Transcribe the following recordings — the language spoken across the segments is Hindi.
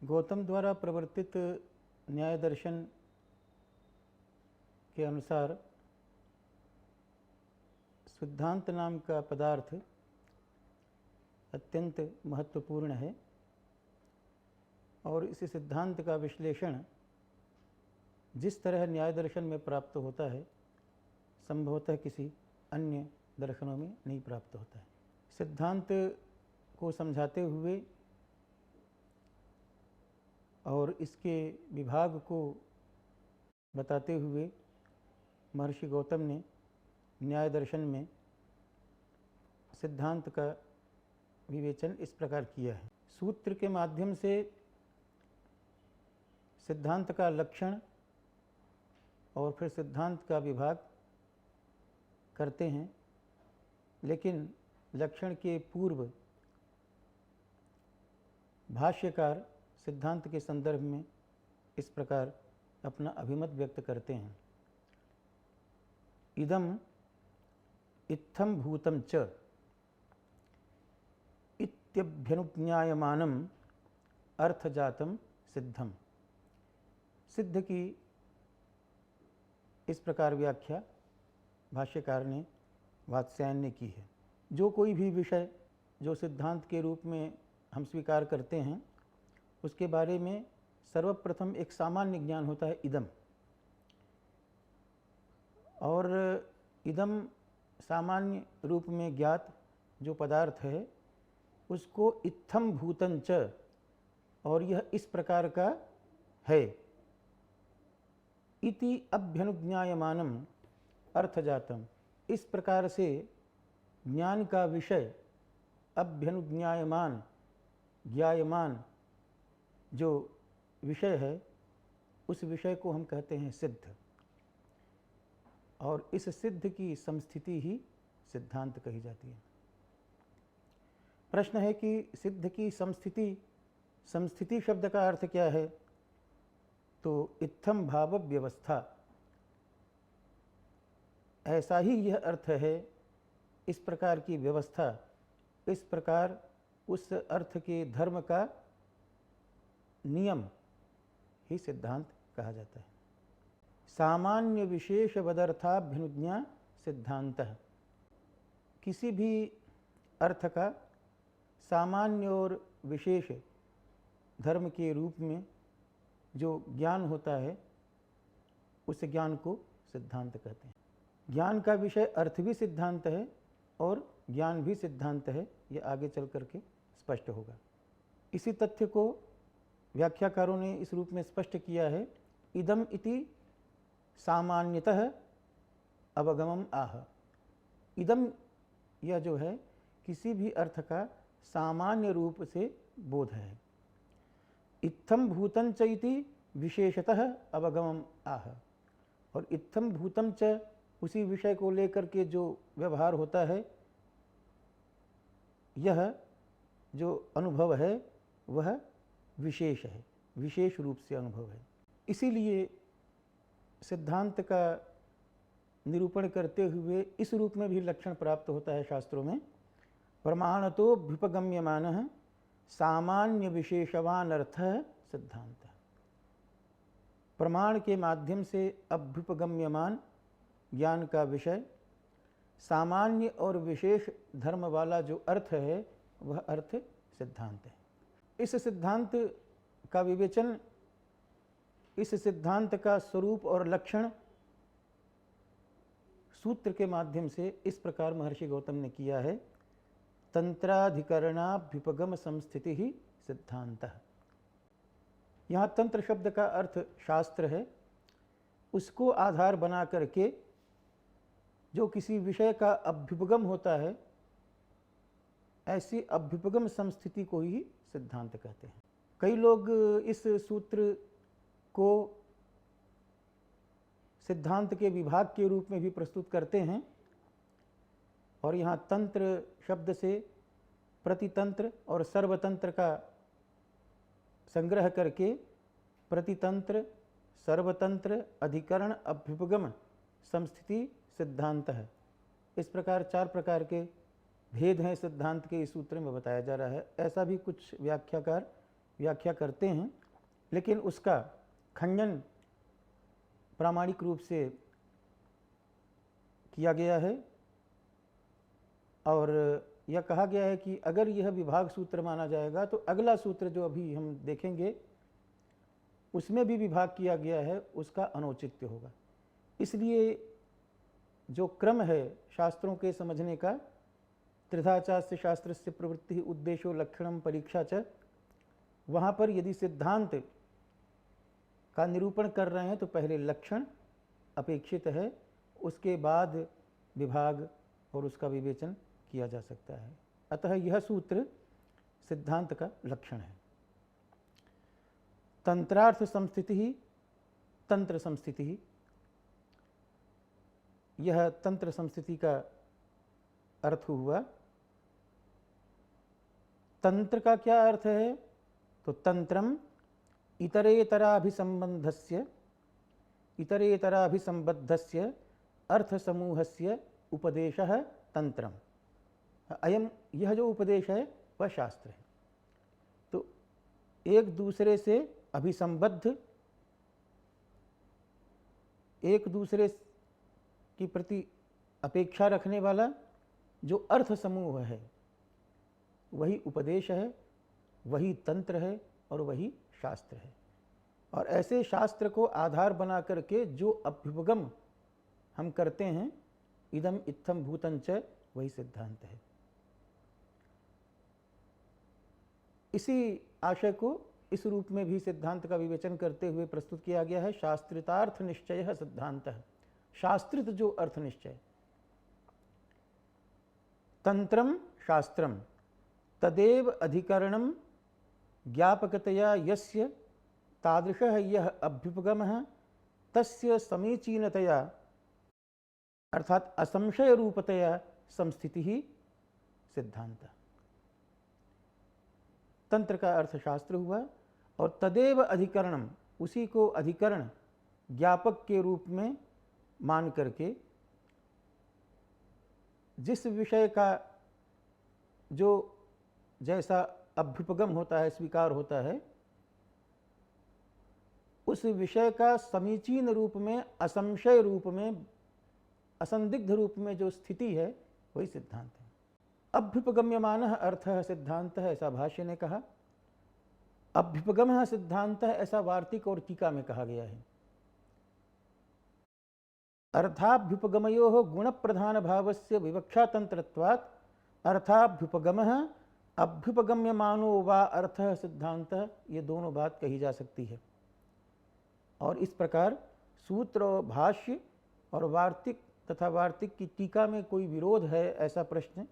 गौतम द्वारा प्रवर्तित न्याय दर्शन के अनुसार सिद्धांत नाम का पदार्थ अत्यंत महत्वपूर्ण है और इस सिद्धांत का विश्लेषण जिस तरह न्याय दर्शन में प्राप्त होता है संभवतः किसी अन्य दर्शनों में नहीं प्राप्त होता है। सिद्धांत को समझाते हुए और इसके विभाग को बताते हुए महर्षि गौतम ने न्याय दर्शन में सिद्धांत का विवेचन इस प्रकार किया है। सूत्र के माध्यम से सिद्धांत का लक्षण और फिर सिद्धांत का विभाग करते हैं, लेकिन लक्षण के पूर्व भाष्यकार सिद्धांत के संदर्भ में इस प्रकार अपना अभिमत व्यक्त करते हैं। इदम इत्थम भूतम च इत्यभ्यनुज्ञायमानम अर्थजातम सिद्धम। सिद्ध की इस प्रकार व्याख्या भाष्यकार ने वात्स्यायन ने की है। जो कोई भी विषय जो सिद्धांत के रूप में हम स्वीकार करते हैं उसके बारे में सर्वप्रथम एक सामान्य ज्ञान होता है इदम, और इदम सामान्य रूप में ज्ञात जो पदार्थ है उसको इत्थम भूतं च, और यह इस प्रकार का है, इति अभ्यनुज्ञायमानम अर्थजातम। इस प्रकार से ज्ञान का विषय अभ्यनुज्ञायमान ज्ञायमान जो विषय है उस विषय को हम कहते हैं सिद्ध, और इस सिद्ध की समस्थिति ही सिद्धांत कही जाती है। प्रश्न है कि सिद्ध की समस्थिति, समस्थिति शब्द का अर्थ क्या है? तो इत्थम भाव व्यवस्था, ऐसा ही यह अर्थ है, इस प्रकार की व्यवस्था, इस प्रकार उस अर्थ के धर्म का नियम ही सिद्धांत कहा जाता है। सामान्य विशेष वदर्थाभ्युज्ञा सिद्धांत। किसी भी अर्थ का सामान्य और विशेष धर्म के रूप में जो ज्ञान होता है उस ज्ञान को सिद्धांत कहते हैं। ज्ञान का विषय अर्थ भी सिद्धांत है और ज्ञान भी सिद्धांत है, यह आगे चल करके स्पष्ट होगा। इसी तथ्य को व्याख्याकारों ने इस रूप में स्पष्ट किया है, इदम इति सामान्यतः अवगमम आह। इदम यह जो है किसी भी अर्थ का सामान्य रूप से बोध है। इत्थम भूतं च इति विशेषतः अवगमम आह, और इत्थम भूतम च उसी विषय को लेकर के जो व्यवहार होता है, यह जो अनुभव है वह विशेष है, विशेष रूप से अनुभव है। इसीलिए सिद्धांत का निरूपण करते हुए इस रूप में भी लक्षण प्राप्त होता है शास्त्रों में, प्रमाणतो भ्युपगम्यमानः सामान्य विशेषवान अर्थः सिद्धांत। प्रमाण के माध्यम से अभ्युपगम्यमान ज्ञान का विषय सामान्य और विशेष धर्म वाला जो अर्थ है वह अर्थ सिद्धांत है। इस सिद्धांत का विवेचन, इस सिद्धांत का स्वरूप और लक्षण सूत्र के माध्यम से इस प्रकार महर्षि गौतम ने किया है। तंत्राधिकरणाभ्युपगम संस्थिति ही सिद्धांत। यहाँ तंत्र शब्द का अर्थ शास्त्र है, उसको आधार बना करके जो किसी विषय का अभ्युपगम होता है, ऐसी अभ्युपगम संस्थिति को ही सिद्धांत कहते हैं। कई लोग इस सूत्र को सिद्धांत के विभाग के रूप में भी प्रस्तुत करते हैं, और यहाँ तंत्र शब्द से प्रतितंत्र और सर्वतंत्र का संग्रह करके प्रतितंत्र सर्वतंत्र अधिकरण अभ्युपगम समस्थिति सिद्धांत है। इस प्रकार चार प्रकार के भेद हैं सिद्धांत के इस सूत्र में बताया जा रहा है। ऐसा भी कुछ व्याख्याकार व्याख्या करते हैं, लेकिन उसका खंडन प्रामाणिक रूप से किया गया है और यह कहा गया है कि अगर यह विभाग सूत्र माना जाएगा तो अगला सूत्र जो अभी हम देखेंगे उसमें भी विभाग किया गया है, उसका अनौचित्य होगा। इसलिए जो क्रम है शास्त्रों के समझने का, त्रिधाचास्य शास्त्रस्य प्रवृत्ति उद्देश्यो लक्षणम परीक्षा च, वहाँ पर यदि सिद्धांत का निरूपण कर रहे हैं तो पहले लक्षण अपेक्षित है, उसके बाद विभाग और उसका विवेचन किया जा सकता है। अतः यह सूत्र सिद्धांत का लक्षण है। तंत्रार्थ संस्थिति ही तंत्र संस्थिति ही, यह तंत्र संस्थिति का अर्थ हुआ। तंत्र का क्या अर्थ है? तो तंत्रम इतरेतराभिसंबद्धस्य अर्थ समूहस्य उपदेशः तंत्रम। अयम, यह जो उपदेश है वह शास्त्र है। तो एक दूसरे से अभिसंबद्ध, एक दूसरे की प्रति अपेक्षा रखने वाला जो अर्थ समूह है वही उपदेश है, वही तंत्र है और वही शास्त्र है। और ऐसे शास्त्र को आधार बना करके जो अभ्युपगम हम करते हैं, इदम इत्थम भूतंच, वही सिद्धांत है। इसी आशय को इस रूप में भी सिद्धांत का विवेचन करते हुए प्रस्तुत किया गया है। शास्त्रितार्थ निश्चय सिद्धांत, शास्त्रित जो अर्थ निश्चय, तंत्रम शास्त्रम तदेव अधिकरणम ज्ञापकतया यस्य तादृशः यह अभ्युपगमः तस्य समीचीनतया अर्थात असंशय रूपतया संस्थिति ही सिद्धांत। तंत्र का अर्थ शास्त्र हुआ और तदेव अधिकरणम, उसी को अधिकरण ज्ञापक के रूप में मान करके जिस विषय का जो जैसा अभ्युपगम होता है, स्वीकार होता है, उस विषय का समीचीन रूप में, असंशय रूप में, असंदिग्ध रूप में जो स्थिति है वही सिद्धांत है। अभ्युपगम्यमानः अर्थः सिद्धांतः, ऐसा भाष्य ने कहा। अभ्युपगमः सिद्धांतः, ऐसा वार्तिक और टीका में कहा गया है। अर्थाभ्युपगमयोः गुण प्रधान भावस्य विवक्षा तंत्रत्वात् अर्थाभ्युपगमः अभ्युपगम्यमानो वा अर्थः सिद्धांतः, ये दोनों बात कही जा सकती है। और इस प्रकार सूत्र और भाष्य और वार्तिक तथा वार्तिक की टीका में कोई विरोध है ऐसा प्रश्न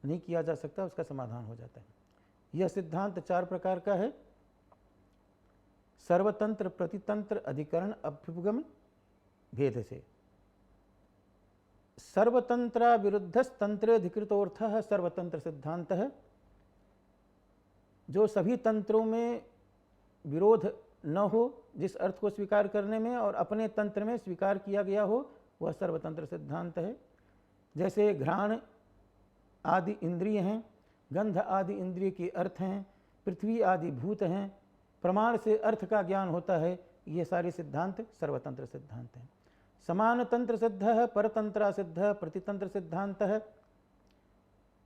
नहीं किया जा सकता, उसका समाधान हो जाता है। यह सिद्धांत चार प्रकार का है। सर्वतंत्र प्रतितंत्र अधिकरण अभ्युपगम भेद से। सर्वतंत्र विरुद्धस्तंत्रे अधिकृतोर्थः सर्वतंत्र सिद्धांत है। जो सभी तंत्रों में विरोध न हो, जिस अर्थ को स्वीकार करने में और अपने तंत्र में स्वीकार किया गया हो, वह सर्वतंत्र सिद्धांत है। जैसे घ्राण आदि इंद्रिय हैं, गंध आदि इंद्रिय के अर्थ हैं, पृथ्वी आदि भूत हैं, प्रमाण से अर्थ का ज्ञान होता है, ये सारे सिद्धांत सर्वतंत्र सिद्धांत हैं। समान तंत्र सिद्ध है, परतंत्र सिद्ध, प्रतितंत्र सिद्धांत है।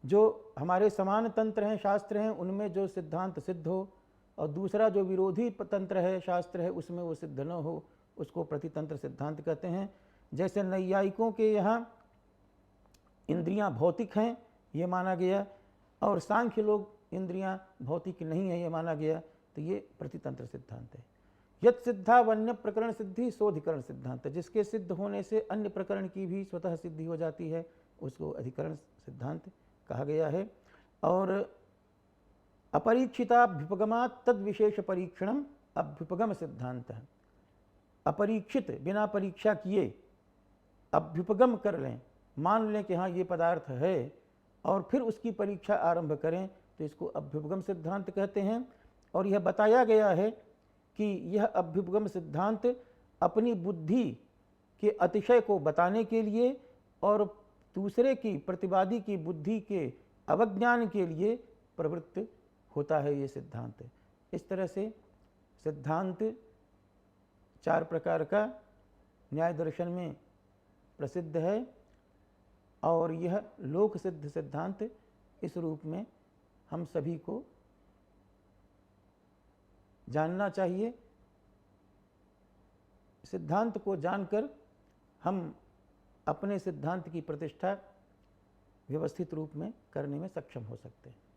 जो हमारे समान तंत्र हैं, शास्त्र हैं, उनमें जो सिद्धांत सिद्ध हो, और दूसरा जो विरोधी तंत्र है, शास्त्र है, उसमें वो सिद्ध न हो, उसको प्रतितंत्र सिद्धांत कहते हैं। जैसे नैयायिकों के यहाँ इंद्रियां भौतिक हैं ये माना गया, और सांख्य लोग इंद्रियां भौतिक नहीं है ये माना गया, तो ये प्रतितंत्र सिद्धांत है। यत् सिद्धा वन्य प्रकरण सिद्धि सोधिकरण सिद्धांत, जिसके सिद्ध होने से अन्य प्रकरण की भी स्वतः सिद्धि हो जाती है, उसको अधिकरण सिद्धांत कहा गया है। और अपरीक्षिताभ्युपगमात् तद विशेष परीक्षणम अभ्युपगम सिद्धांत है। अपरीक्षित, बिना परीक्षा किए अभ्युपगम कर लें, मान लें कि हाँ ये पदार्थ है, और फिर उसकी परीक्षा आरंभ करें, तो इसको अभ्युपगम सिद्धांत कहते हैं। और यह बताया गया है कि यह अभ्युपगम सिद्धांत अपनी बुद्धि के अतिशय को बताने के लिए और दूसरे की, प्रतिवादी की बुद्धि के अवज्ञान के लिए प्रवृत्त होता है ये सिद्धांत। इस तरह से सिद्धांत 4 प्रकार का न्याय दर्शन में प्रसिद्ध है और यह लोक सिद्ध सिद्धांत इस रूप में हम सभी को जानना चाहिए। सिद्धांत को जानकर हम अपने सिद्धांत की प्रतिष्ठा व्यवस्थित रूप में करने में सक्षम हो सकते हैं।